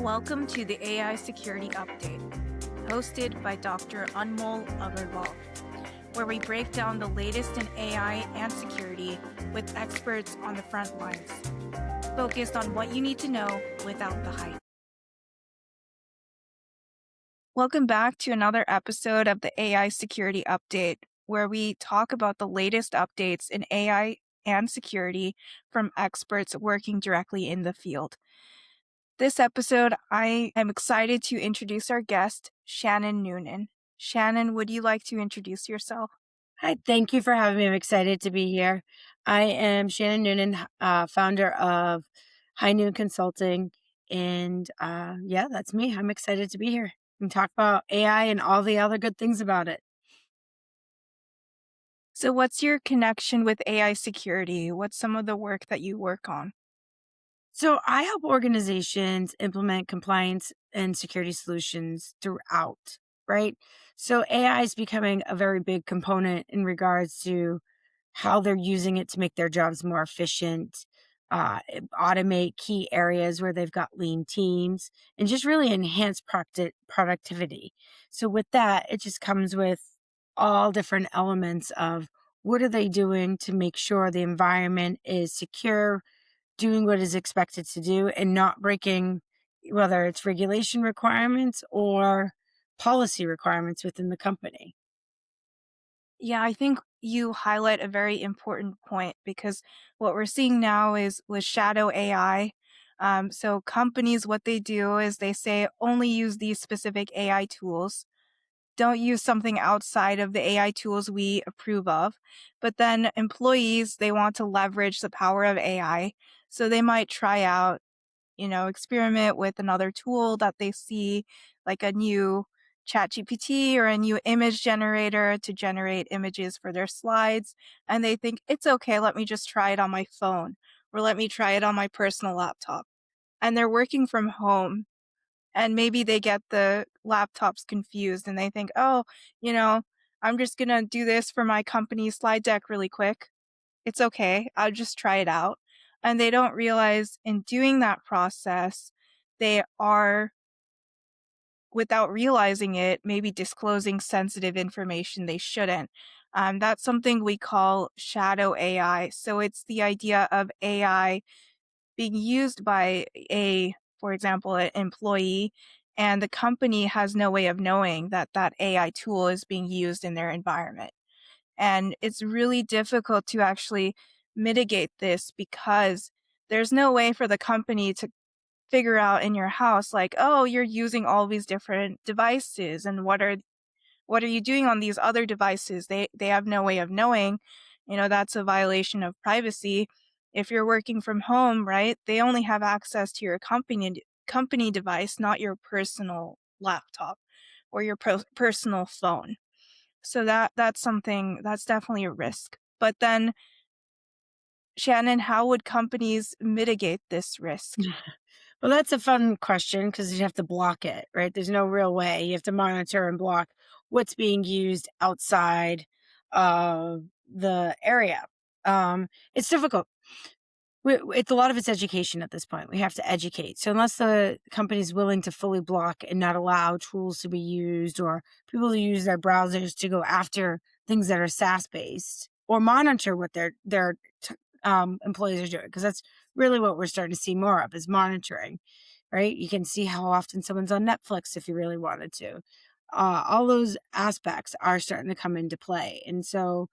Welcome to the AI Security Update, hosted by Dr. Anmol Agarwal, where we break down the latest in AI and security with experts on the front lines, focused on what you need to know without the hype. Welcome back to another episode of the AI Security Update, where we talk about the latest updates in AI and security from experts working directly in the field. This episode, I am excited to introduce our guest, Shannon Noonan. Shannon, would you like to introduce yourself? Hi, thank you for having me. I'm excited to be here. I am Shannon Noonan, founder of HiNoon Consulting. And that's me. I'm excited to be here and talk about AI and all the other good things about it. So what's your connection with AI security? What's some of the work that you work on? So I help organizations implement compliance and security solutions throughout, right? So AI is becoming a very big component in regards to how they're using it to make their jobs more efficient, automate key areas where they've got lean teams, and just really enhance productivity. So with that, it just comes with all different elements of what are they doing to make sure the environment is secure, doing what is expected to do, and not breaking whether it's regulation requirements or policy requirements within the company. Yeah, I think you highlight a very important point because what we're seeing now is with shadow AI. So companies, what they do is they say only use these specific AI tools. Don't use something outside of the AI tools we approve of. But then employees, they want to leverage the power of AI. So they might try out, experiment with another tool that they see, like a new ChatGPT or a new image generator to generate images for their slides. And they think, it's okay, let me just try it on my phone or let me try it on my personal laptop. And they're working from home and maybe they get the laptops confused and they think, oh, you know, I'm just going to do this for my company slide deck really quick. It's okay. I'll just try it out. And they don't realize in doing that process, they are, without realizing it, maybe disclosing sensitive information they shouldn't. That's something we call shadow AI. So it's the idea of AI being used by for example, an employee, and the company has no way of knowing that that AI tool is being used in their environment. And it's really difficult to actually mitigate this because there's no way for the company to figure out in your house, like, oh, you're using all these different devices and what are you doing on these other devices? They have no way of knowing. That's a violation of privacy. If you're working from home, right? They only have access to your company device, not your personal laptop or your personal phone. So that's something that's definitely a risk. But then, Shannon, how would companies mitigate this risk? Well, that's a fun question because you have to block it, right? There's no real way. You have to monitor and block what's being used outside of the area. It's difficult. It's a lot of it's education at this point. We have to educate. So unless the company is willing to fully block and not allow tools to be used or people to use their browsers to go after things that are SaaS based or monitor what their employees are doing, because that's really what we're starting to see more of is monitoring, right? You can see how often someone's on Netflix if you really wanted to. All those aspects are starting to come into play. And so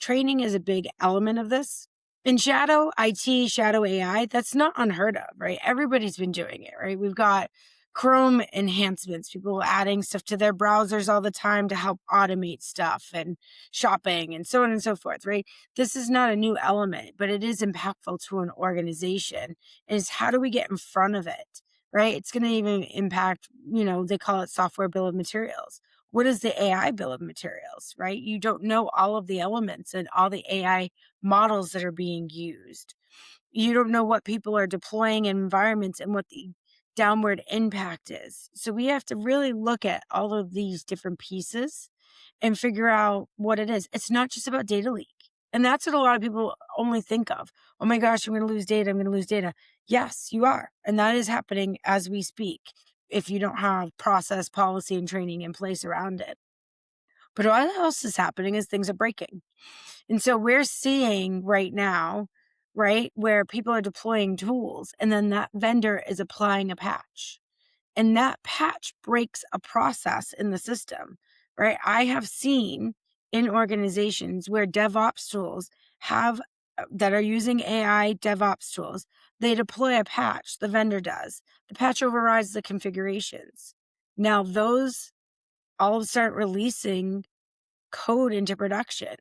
training is a big element of this. In shadow IT, shadow AI, that's not unheard of, right? Everybody's been doing it, right? We've got Chrome enhancements, people adding stuff to their browsers all the time to help automate stuff and shopping and so on and so forth, right? This is not a new element, but it is impactful to an organization. Is how do we get in front of it, right? It's going to even impact, they call it software bill of materials. What is the AI bill of materials, right? You don't know all of the elements and all the AI models that are being used. You don't know what people are deploying in environments and what the downward impact is. So we have to really look at all of these different pieces and figure out what it is. It's not just about data leak. And that's what a lot of people only think of. Oh my gosh, I'm going to lose data. I'm going to lose data. Yes, you are. And that is happening as we speak if you don't have process, policy, and training in place around it. But what else is happening is things are breaking. And so we're seeing right now, right, where people are deploying tools and then that vendor is applying a patch and that patch breaks a process in the system, right? I have seen in organizations where DevOps tools have that are using AI DevOps tools, they deploy a patch, the vendor does. The patch overrides the configurations. Now those all of a sudden releasing code into production.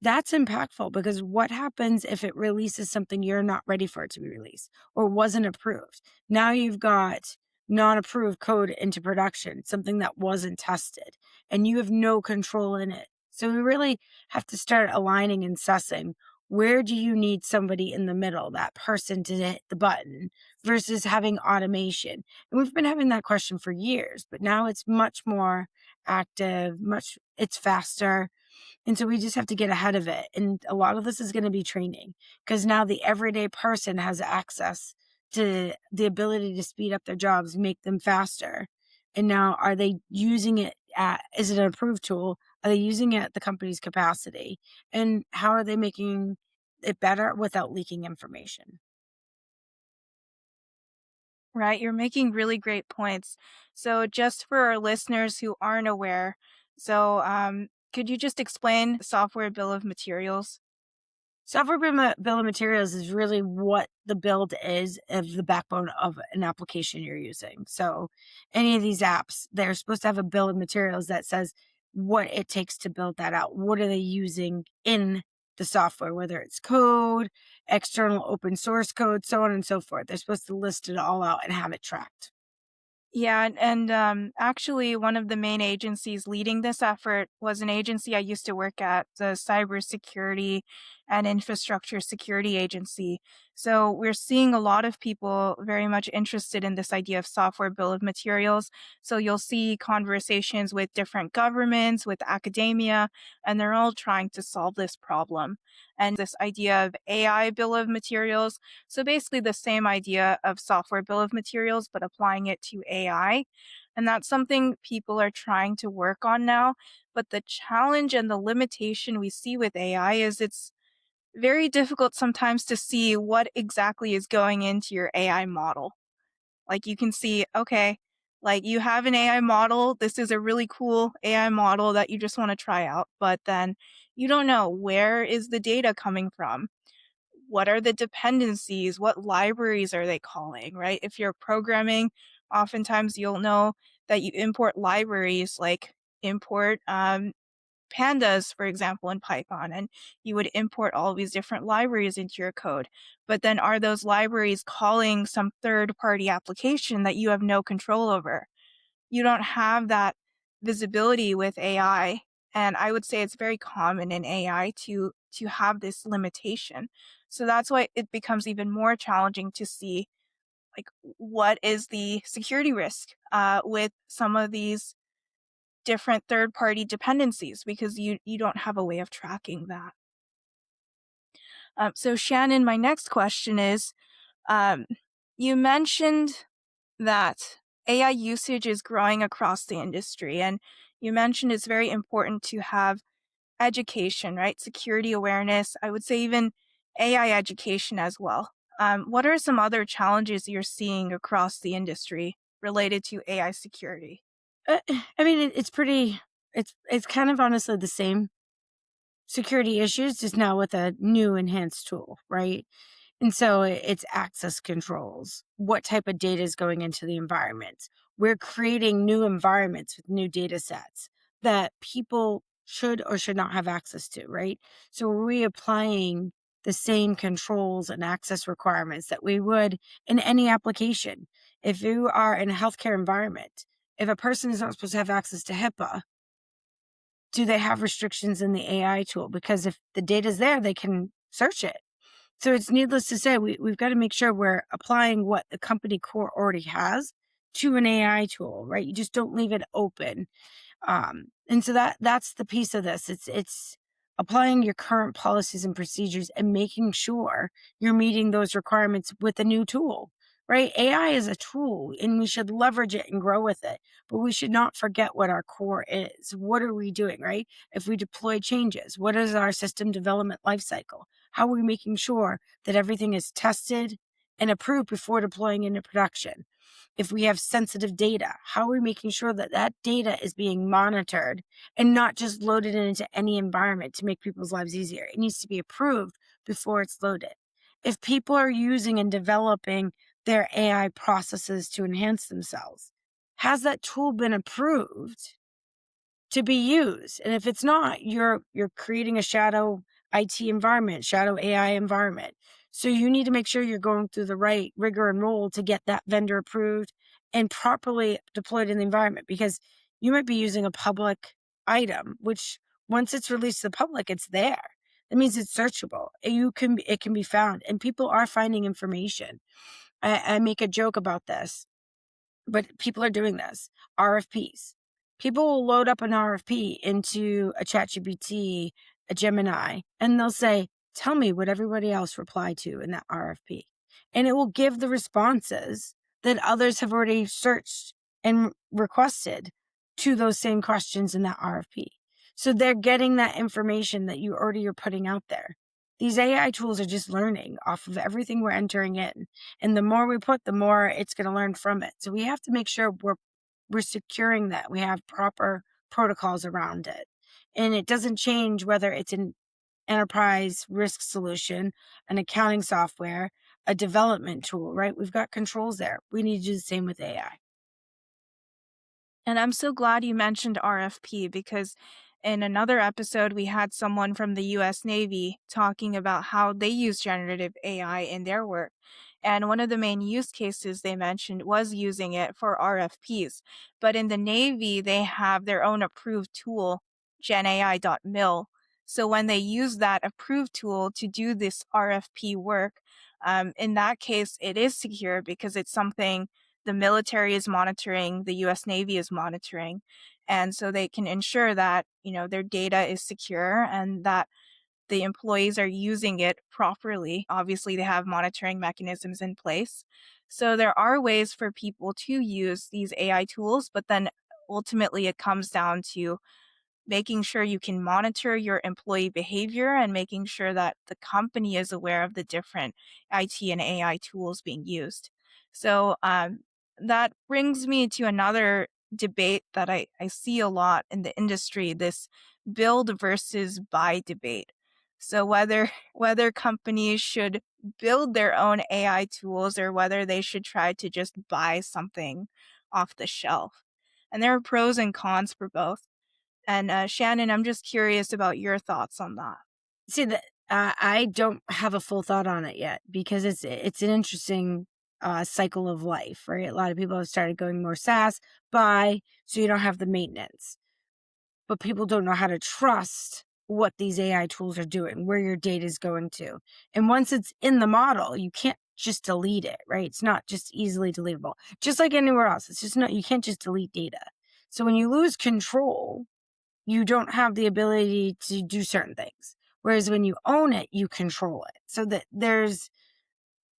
That's impactful because what happens if it releases something you're not ready for it to be released or wasn't approved? Now you've got non approved code into production, something that wasn't tested, and you have no control in it. So we really have to start aligning and sussing where do you need somebody in the middle, that person to hit the button versus having automation. And we've been having that question for years, but now it's much more active, it's faster. And so we just have to get ahead of it. And a lot of this is going to be training because now the everyday person has access to the ability to speed up their jobs, make them faster. And now are they using it is it an approved tool? Are they using it at the company's capacity? And how are they making it better without leaking information? Right, you're making really great points. So just for our listeners who aren't aware, could you just explain software bill of materials? Software bill of materials is really what the build is of the backbone of an application you're using. So any of these apps, they're supposed to have a bill of materials that says what it takes to build that out. What are they using in the software, whether it's code, external open source code, so on and so forth. They're supposed to list it all out and have it tracked. Yeah, actually, one of the main agencies leading this effort was an agency I used to work at, the Cybersecurity and Infrastructure Security Agency. So we're seeing a lot of people very much interested in this idea of software bill of materials. So you'll see conversations with different governments, with academia, and they're all trying to solve this problem. And this idea of AI bill of materials, so basically the same idea of software bill of materials, but applying it to AI. And that's something people are trying to work on now. But the challenge and the limitation we see with AI is it's very difficult sometimes to see what exactly is going into your AI model. Like you can see, okay, like you have an AI model. This is a really cool AI model that you just want to try out, but then you don't know where is the data coming from, what are the dependencies? What libraries are they calling, right? If you're programming, oftentimes you'll know that you import libraries like import pandas, for example, in Python, and you would import all these different libraries into your code. But then are those libraries calling some third party application that you have no control over? You don't have that visibility with AI. And I would say it's very common in AI to have this limitation. So that's why it becomes even more challenging to see like what is the security risk with some of these different third party dependencies because you don't have a way of tracking that. So Shannon, my next question is, um, you mentioned that AI usage is growing across the industry. And you mentioned it's very important to have education, right? Security awareness. I would say even AI education as well. What are some other challenges you're seeing across the industry related to AI security? I mean, it's pretty, it's kind of honestly the same security issues, just now with a new enhanced tool, right? And so it's access controls. What type of data is going into the environment? We're creating new environments with new data sets that people should or should not have access to, right? So we're reapplying the same controls and access requirements that we would in any application. If you are in a healthcare environment, if a person is not supposed to have access to HIPAA, do they have restrictions in the AI tool? Because if the data's there, they can search it. So it's needless to say, we've got to make sure we're applying what the company core already has to an AI tool, right? You just don't leave it open. And so that's the piece of this. It's applying your current policies and procedures and making sure you're meeting those requirements with a new tool, right? AI is a tool and we should leverage it and grow with it, but we should not forget what our core is. What are we doing, right? If we deploy changes, what is our system development lifecycle? How are we making sure that everything is tested and approved before deploying into production? If we have sensitive data, how are we making sure that that data is being monitored and not just loaded into any environment to make people's lives easier? It needs to be approved before it's loaded. If people are using and developing their AI processes to enhance themselves, has that tool been approved to be used? And if it's not, you're creating a shadow IT environment, shadow AI environment. So you need to make sure you're going through the right rigor and role to get that vendor approved and properly deployed in the environment, because you might be using a public item, which once it's released to the public, it's there. That means it's searchable. It can be found, and people are finding information. I make a joke about this, but people are doing this. RFPs. People will load up an RFP into a ChatGPT, a Gemini, and they'll say, tell me what everybody else replied to in that RFP. And it will give the responses that others have already searched and requested to those same questions in that RFP. So they're getting that information that you already are putting out there. These AI tools are just learning off of everything we're entering in. And the more we put, the more it's going to learn from it. So we have to make sure we're securing that. We have proper protocols around it. And it doesn't change whether it's an enterprise risk solution, an accounting software, a development tool, right? We've got controls there. We need to do the same with AI. And I'm so glad you mentioned RFP because in another episode, we had someone from the US Navy talking about how they use generative AI in their work. And one of the main use cases they mentioned was using it for RFPs. But in the Navy, they have their own approved tool, genai.mil. So when they use that approved tool to do this RFP work, in that case, it is secure because it's something the military is monitoring, the US Navy is monitoring. And so they can ensure that, their data is secure and that the employees are using it properly. Obviously, they have monitoring mechanisms in place. So there are ways for people to use these AI tools, but then ultimately it comes down to making sure you can monitor your employee behavior and making sure that the company is aware of the different IT and AI tools being used. So that brings me to another debate that I see a lot in the industry, this build versus buy debate. So whether companies should build their own AI tools or whether they should try to just buy something off the shelf. And there are pros and cons for both. And, Shannon, I'm just curious about your thoughts on that. See, that I don't have a full thought on it yet, because it's an interesting cycle of life, right? A lot of people have started going more SaaS, buy, so you don't have the maintenance. But people don't know how to trust what these AI tools are doing, where your data is going to. And once it's in the model, you can't just delete it, right? It's not just easily deletable. Just like anywhere else, it's just not, you can't just delete data. So when you lose control, you don't have the ability to do certain things. Whereas when you own it, you control it. So that there's,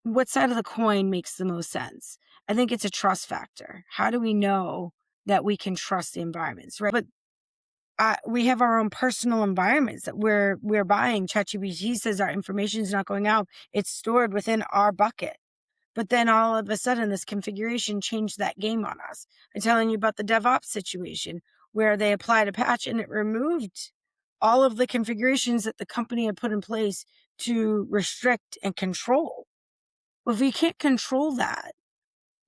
what side of the coin makes the most sense? I think it's a trust factor. How do we know that we can trust the environments, right? But we have our own personal environments that we're buying. ChatGPT says our information is not going out; it's stored within our bucket. But then all of a sudden, this configuration changed that game on us. I'm telling you about the DevOps situation where they applied a patch and it removed all of the configurations that the company had put in place to restrict and control. Well, if you can't control that,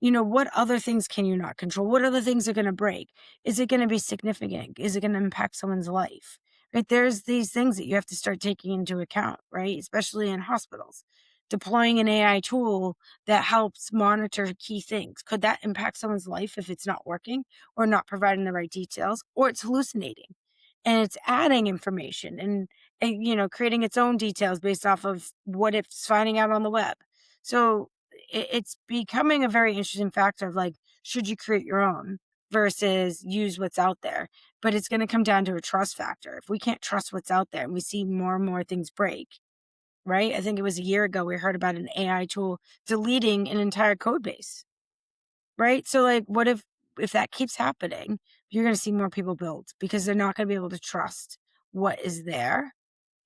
what other things can you not control? What other things are going to break? Is it going to be significant? Is it going to impact someone's life? Right? There's these things that you have to start taking into account, right? Especially in hospitals. Deploying an AI tool that helps monitor key things. Could that impact someone's life if it's not working or not providing the right details, or it's hallucinating and it's adding information and creating its own details based off of what it's finding out on the web. So it's becoming a very interesting factor of, like, should you create your own? versus use what's out there. But it's going to come down to a trust factor. If we can't trust what's out there and we see more and more things break, right? I think it was a year ago we heard about an AI tool deleting an entire code base, right? So like what if that keeps happening, you're going to see more people build because they're not going to be able to trust what is there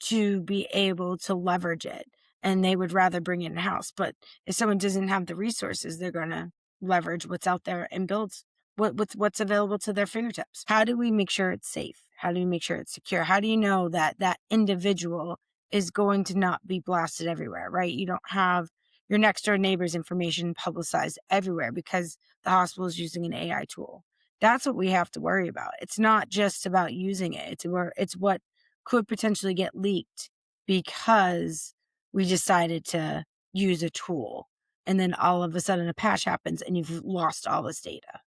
to be able to leverage it, and they would rather bring it in-house. But if someone doesn't have the resources, they're gonna leverage what's out there and build what's available to their fingertips. How do we make sure it's safe? How do we make sure it's secure? How do you know that that individual is going to not be blasted everywhere, right? You don't have your next door neighbor's information publicized everywhere because the hospital is using an AI tool. That's what we have to worry about. It's not just about using it. It's what could potentially get leaked because we decided to use a tool, and then all of a sudden a patch happens and you've lost all this data,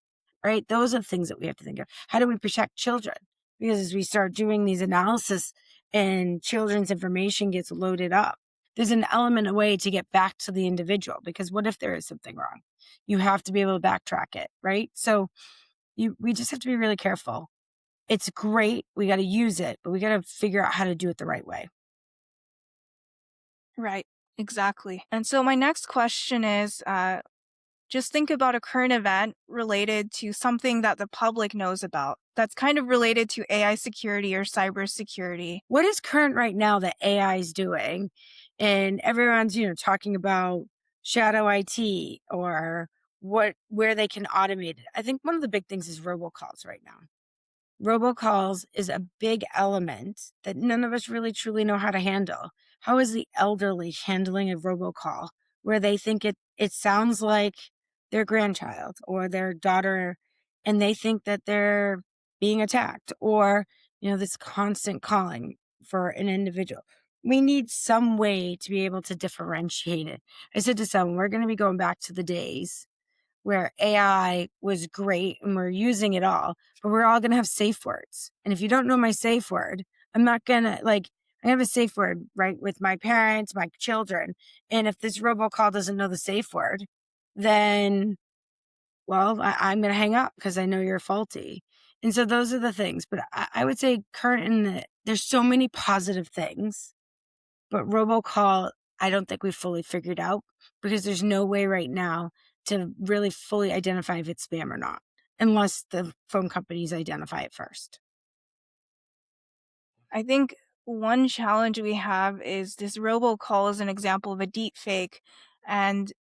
right? Those are the things that we have to think of. How do we protect children? Because as we start doing these analysis and children's information gets loaded up, there's an element, a way to get back to the individual, because what if there is something wrong? You have to be able to backtrack it, right? So we just have to be really careful. It's great. We got to use it, but we got to figure out how to do it the right way. Right, exactly. And so my next question is, just think about a current event related to something that the public knows about that's kind of related to AI security or cybersecurity. What is current right now that AI is doing? And everyone's, talking about shadow IT or where they can automate it. I think one of the big things is robocalls right now. Robocalls is a big element that none of us really truly know how to handle. How is the elderly handling a robocall where they think it sounds like their grandchild or their daughter, and they think that they're being attacked, or this constant calling for an individual? We need some way to be able to differentiate it. I said to someone, we're going to be going back to the days where AI was great and we're using it all, but we're all going to have safe words. And if you don't know my safe word, I'm not going to I have a safe word, right, with my parents, my children. And if this robocall doesn't know the safe word, then, well, I'm going to hang up because I know you're faulty. And so those are the things. But I would say there's so many positive things, but robocall, I don't think we've fully figured out, because there's no way right now to really fully identify if it's spam or not, unless the phone companies identify it first. I think one challenge we have is this robocall is an example of a deep fake, and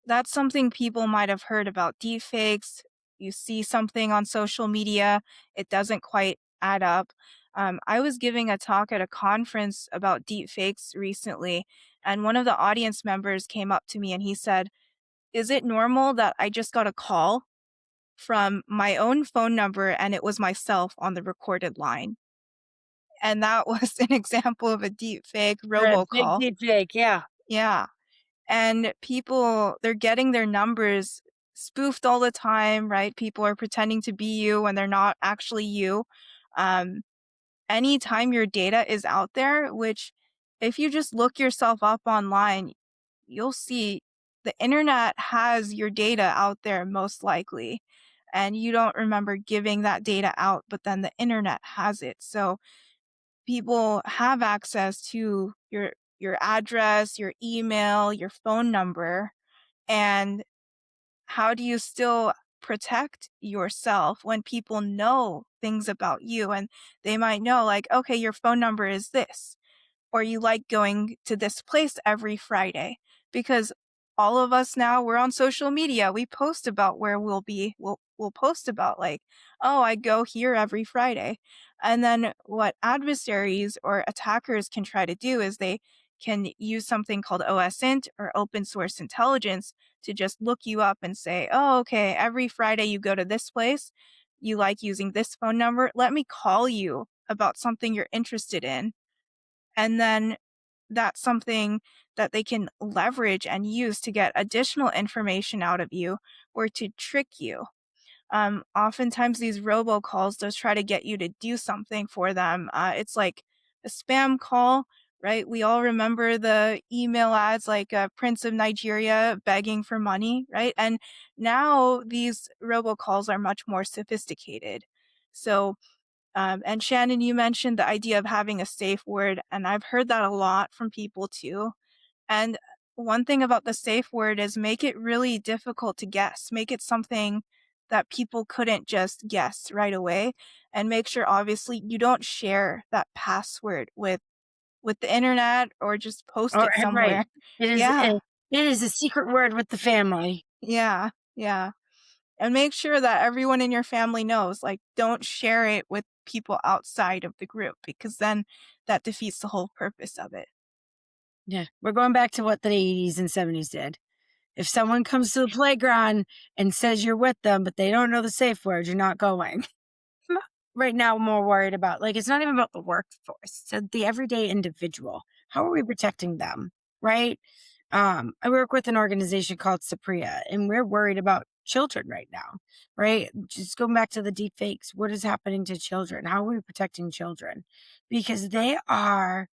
that's something people might have heard about. Deep fakes, you see something on social media, it doesn't quite add up. I was giving a talk at a conference about deep fakes recently, and one of the audience members came up to me and he said, "Is it normal that I just got a call from my own phone number and it was myself on the recorded line?" And that was an example of a deep fake Right, a big robocall. deep fake, yeah. Yeah. And people, they're getting their numbers spoofed all the time, right? People are pretending to be you when they're not actually you. Um, Anytime your data is out there, which if you just look yourself up online, you'll see the internet has your data out there most likely. And you don't remember giving that data out, but then the internet has it. So people have access to your address, your email, your phone number, and how do you still protect yourself when people know things about you and they might know like, okay, your phone number is this, or you like going to this place every Friday, because all of us now, we're on social media. We post about where we'll be. We'll post about like, oh, I go here every Friday. And then what adversaries or attackers can try to do is they can use something called OSINT or open source intelligence to just look you up and say, oh, okay, every Friday you go to this place. You like using this phone number. Let me call you about something you're interested in, and then that's something that they can leverage and use to get additional information out of you or to trick you. Oftentimes, these robocalls does try to get you to do something for them. It's like a spam call right? We all remember the email ads like Prince of Nigeria begging for money, right? And now these robocalls are much more sophisticated. So, and Shannon, you mentioned the idea of having a safe word, and I've heard that a lot from people too. And one thing about the safe word is make it really difficult to guess. Make it something that people couldn't just guess right away, and make sure obviously you don't share that password with the internet or just post Or it right. somewhere. It is Yeah. it is a secret word with the family. Yeah. Yeah. And make sure that everyone in your family knows, like, don't share it with people outside of the group because then that defeats the whole purpose of it. Yeah. We're going back to what the 80s and 70s did. If someone comes to the playground and says you're with them, but they don't know the safe word, you're not going. Right now, I'm more worried about, like, it's not even about the workforce, so the everyday individual. How are we protecting them? Right? I work with an organization called Sapria, and we're worried about children right now, right? Just going back to the deep fakes, what is happening to children? How are we protecting children? Because they are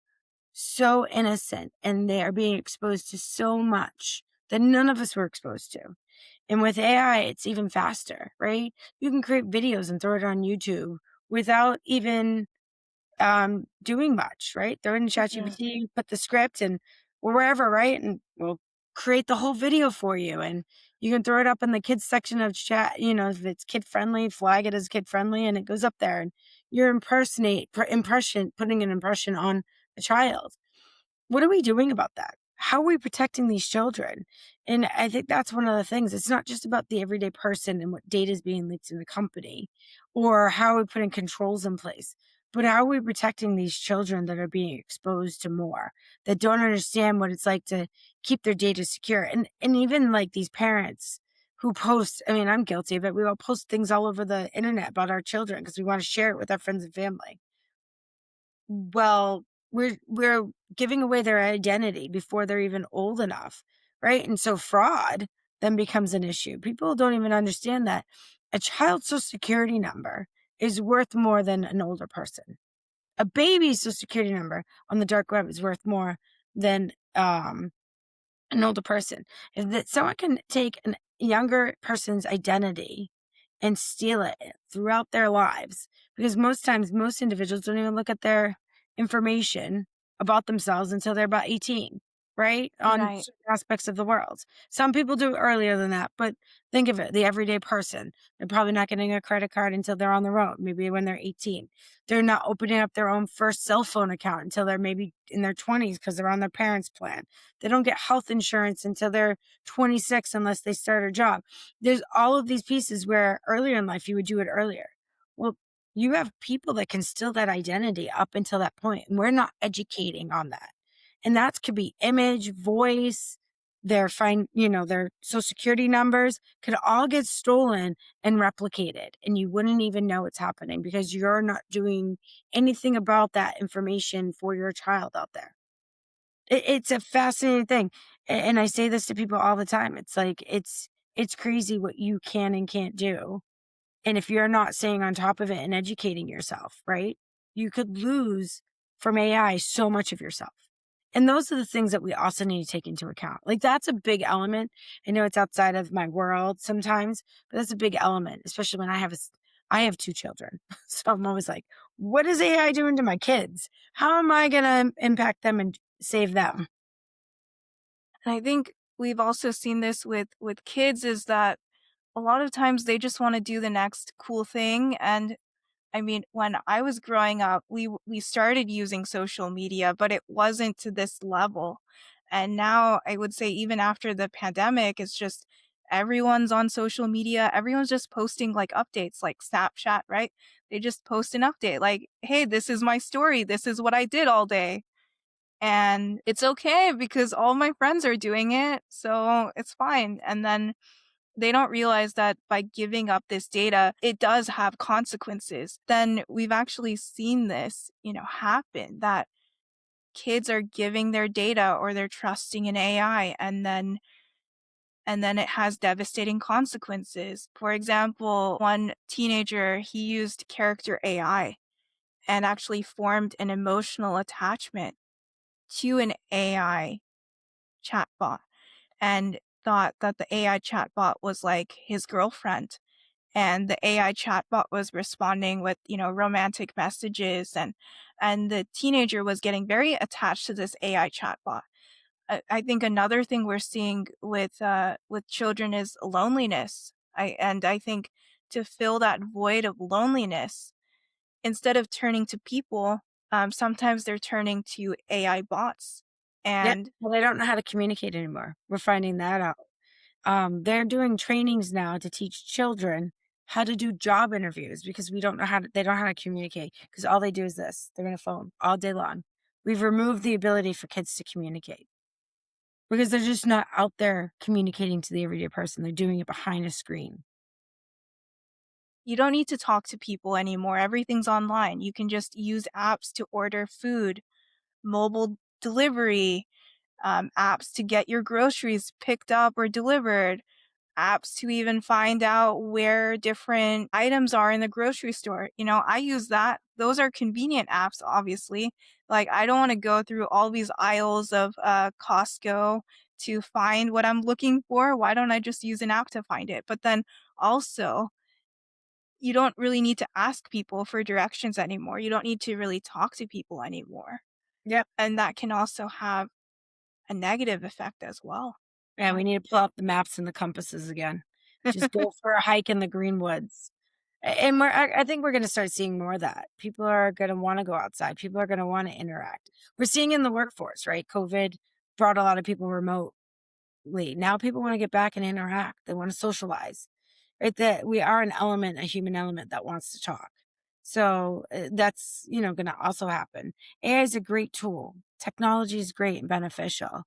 so innocent and they are being exposed to so much that none of us were exposed to. And with AI, it's even faster, right? You can create videos and throw it on YouTube without even doing much, right? Throw it in Yeah. ChatGPT, put the script and or wherever, right? And we'll create the whole video for you. And you can throw it up in the kids section of chat, if it's kid friendly, flag it as kid friendly, and it goes up there and you're putting an impression on a child. What are we doing about that? How are we protecting these children? And I think that's one of the things. It's not just about the everyday person and what data is being leaked in the company or how are we putting controls in place, but how are we protecting these children that are being exposed to more, that don't understand what it's like to keep their data secure? And even like these parents who post, I mean, I'm guilty of it. We all post things all over the internet about our children because we want to share it with our friends and family. Well, we're giving away their identity before they're even old enough, right? And so fraud then becomes an issue. People don't even understand that a child's social security number is worth more than an older person. A baby's social security number on the dark web is worth more than an older person. Is that someone can take a younger person's identity and steal it throughout their lives, because most times most individuals don't even look at their information about themselves until they're about 18, right? On Right. certain aspects of the world. Some people do it earlier than that, but think of it, the everyday person. They're probably not getting a credit card until they're on their own, maybe when they're 18. They're not opening up their own first cell phone account until they're maybe in their 20s because they're on their parents' plan. They don't get health insurance until they're 26 unless they start a job. There's all of these pieces where earlier in life you would do it earlier. Well, you have people that can steal that identity up until that point, and we're not educating on that. And that could be image, voice, their social security numbers could all get stolen and replicated, and you wouldn't even know it's happening because you're not doing anything about that information for your child out there. It's a fascinating thing, and I say this to people all the time. It's like, it's crazy what you can and can't do, and if you're not staying on top of it and educating yourself, right, you could lose from AI so much of yourself, and those are the things that we also need to take into account. Like, that's a big element. I know it's outside of my world sometimes, but that's a big element, especially when I have 2 children, so I'm always like, "What is AI doing to my kids? How am I gonna impact them and save them?" And I think we've also seen this with kids is that a lot of times they just want to do the next cool thing. And I mean, when I was growing up, we started using social media, but it wasn't to this level. And now I would say even after the pandemic, it's just everyone's on social media. Everyone's just posting like updates like Snapchat, right? They just post an update like, "Hey, this is my story. This is what I did all day." And it's okay because all my friends are doing it, so it's fine. And then they don't realize that by giving up this data, it does have consequences. Then we've actually seen this, happen that kids are giving their data or they're trusting in AI and then it has devastating consequences. For example, one teenager, he used character AI and actually formed an emotional attachment to an AI chatbot and thought that the AI chatbot was like his girlfriend. And the AI chatbot was responding with, romantic messages, and the teenager was getting very attached to this AI chatbot. I think another thing we're seeing with children is loneliness. I think to fill that void of loneliness, instead of turning to people, sometimes they're turning to AI bots. Yep. And Well, they don't know how to communicate anymore. We're finding that out. They're doing trainings now to teach children how to do job interviews because we don't know how to, they don't know how to communicate because all they do is this. They're on a phone all day long. We've removed the ability for kids to communicate because they're just not out there communicating to the everyday person. They're doing it behind a screen. you don't need to talk to people anymore. Everything's online. You can just use apps to order food, mobile delivery, apps to get your groceries picked up or delivered, apps to even find out where different items are in the grocery store. I use that. Those are convenient apps, obviously. Like, I don't want to go through all these aisles of Costco to find what I'm looking for. Why don't I just use an app to find it? But then also, you don't really need to ask people for directions anymore. You don't need to really talk to people anymore. Yep. And that can also have a negative effect as well. Yeah, Uh, we need to pull out the maps and the compasses again. Just go for a hike in the green woods. And I think we're going to start seeing more of that. People are going to want to go outside. People are going to want to interact. We're seeing in the workforce, right? COVID brought a lot of people remotely. Now people want to get back and interact. They want to socialize, right? That we are an element, a human element that wants to talk. So that's, going to also happen. AI is a great tool. Technology is great and beneficial,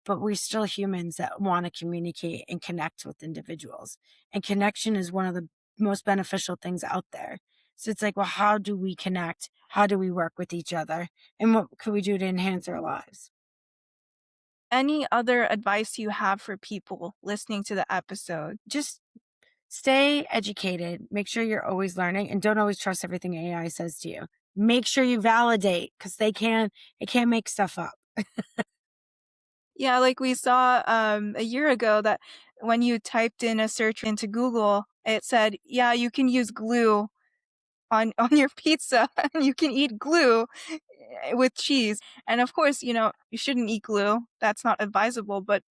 but we're still humans that want to communicate and connect with individuals. And connection is one of the most beneficial things out there. So it's like, well, how do we connect? How do we work with each other? And what could we do to enhance our lives? Any other advice you have for people listening to the episode? Just stay educated. Make sure you're always learning and don't always trust everything AI says to you. Make sure you validate because it can make stuff up. Yeah, like we saw a year ago that when you typed in a search into Google, it said, "Yeah, you can use glue on your pizza. You can eat glue with cheese." And of course, you shouldn't eat glue. That's not advisable. But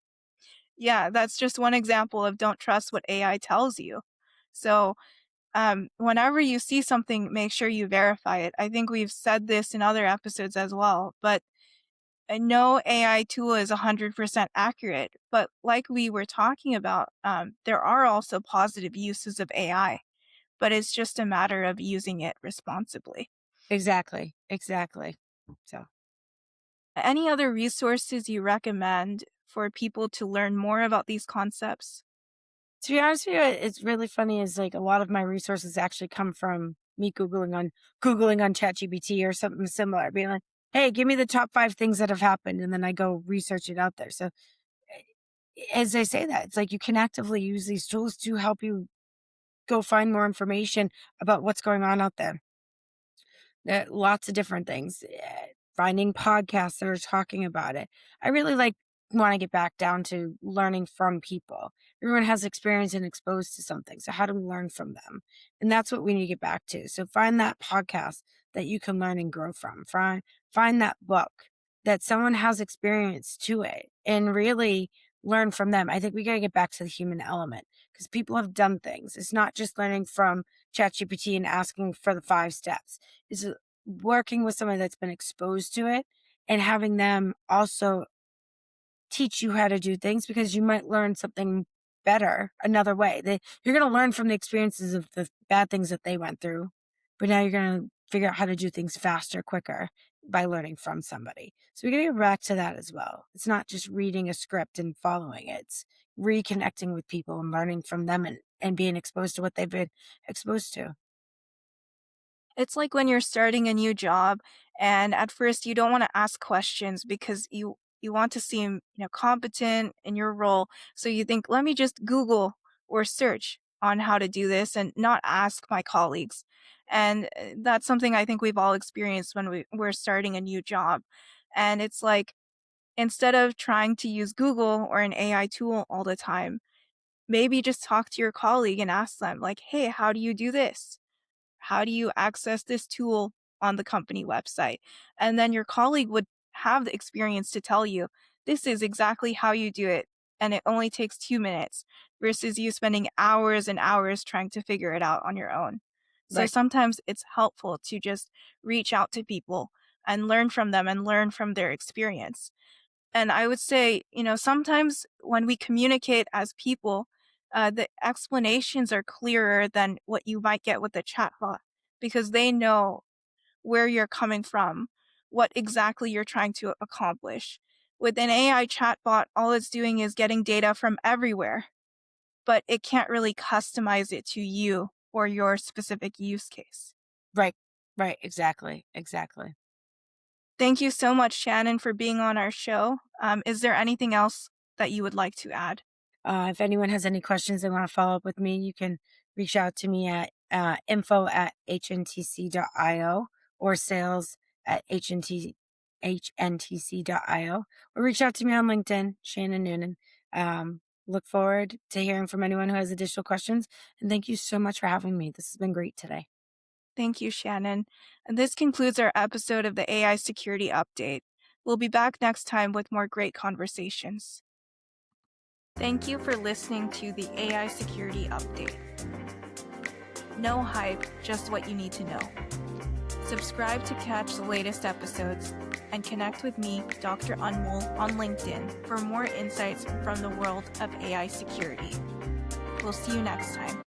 yeah, that's just one example of don't trust what AI tells you. So whenever you see something, make sure you verify it. I think we've said this in other episodes as well, but no AI tool is 100% accurate. But like we were talking about, there are also positive uses of AI, but it's just a matter of using it responsibly. Exactly. Exactly. So. Any other resources you recommend for people to learn more about these concepts? To be honest with you, it's really funny is like a lot of my resources actually come from me Googling on ChatGPT or something similar, being like, hey, give me the top 5 things that have happened. And then I go research it out there. So as I say that, it's like you can actively use these tools to help you go find more information about what's going on out there. Lots of different things. Finding podcasts that are talking about it. I really want to get back down to learning from people. Everyone has experience and exposed to something. So how do we learn from them? And that's what we need to get back to. So find that podcast that you can learn and grow from. Find that book that someone has experience to it and really learn from them. I think we got to get back to the human element because people have done things. It's not just learning from ChatGPT and asking for the 5 steps. It's working with someone that's been exposed to it and having them also teach you how to do things because you might learn something better another way. You're going to learn from the experiences of the bad things that they went through, but now you're going to figure out how to do things faster, quicker by learning from somebody. So we got to get back to that as well. It's not just reading a script and following it. It's reconnecting with people and learning from them and being exposed to what they've been exposed to. It's like when you're starting a new job and at first you don't want to ask questions because you want to seem, competent in your role. So you think, let me just Google or search on how to do this and not ask my colleagues. And that's something I think we've all experienced when we're starting a new job. And it's like, instead of trying to use Google or an AI tool all the time, maybe just talk to your colleague and ask them, like, hey, how do you do this? How do you access this tool on the company website? And then your colleague would have the experience to tell you, this is exactly how you do it. And it only takes 2 minutes versus you spending hours and hours trying to figure it out on your own. So Right. sometimes it's helpful to just reach out to people and learn from them and learn from their experience. And I would say, sometimes when we communicate as people, the explanations are clearer than what you might get with a chatbot because they know where you're coming from, what exactly you're trying to accomplish. With an AI chatbot, all it's doing is getting data from everywhere, but it can't really customize it to you or your specific use case. Right. Right. Exactly. Exactly. Thank you so much, Shannon, for being on our show. Is there anything else that you would like to add? If anyone has any questions they want to follow up with me, you can reach out to me at info@hntc.io or sales at htntc.io, or reach out to me on LinkedIn, Shannon Noonan. Look forward to hearing from anyone who has additional questions. And thank you so much for having me. This has been great today. Thank you, Shannon. And this concludes our episode of the AI Security Update. We'll be back next time with more great conversations. Thank you for listening to the AI Security Update. No hype, just what you need to know. Subscribe to catch the latest episodes and connect with me, Dr. Anmol, on LinkedIn for more insights from the world of AI security. We'll see you next time.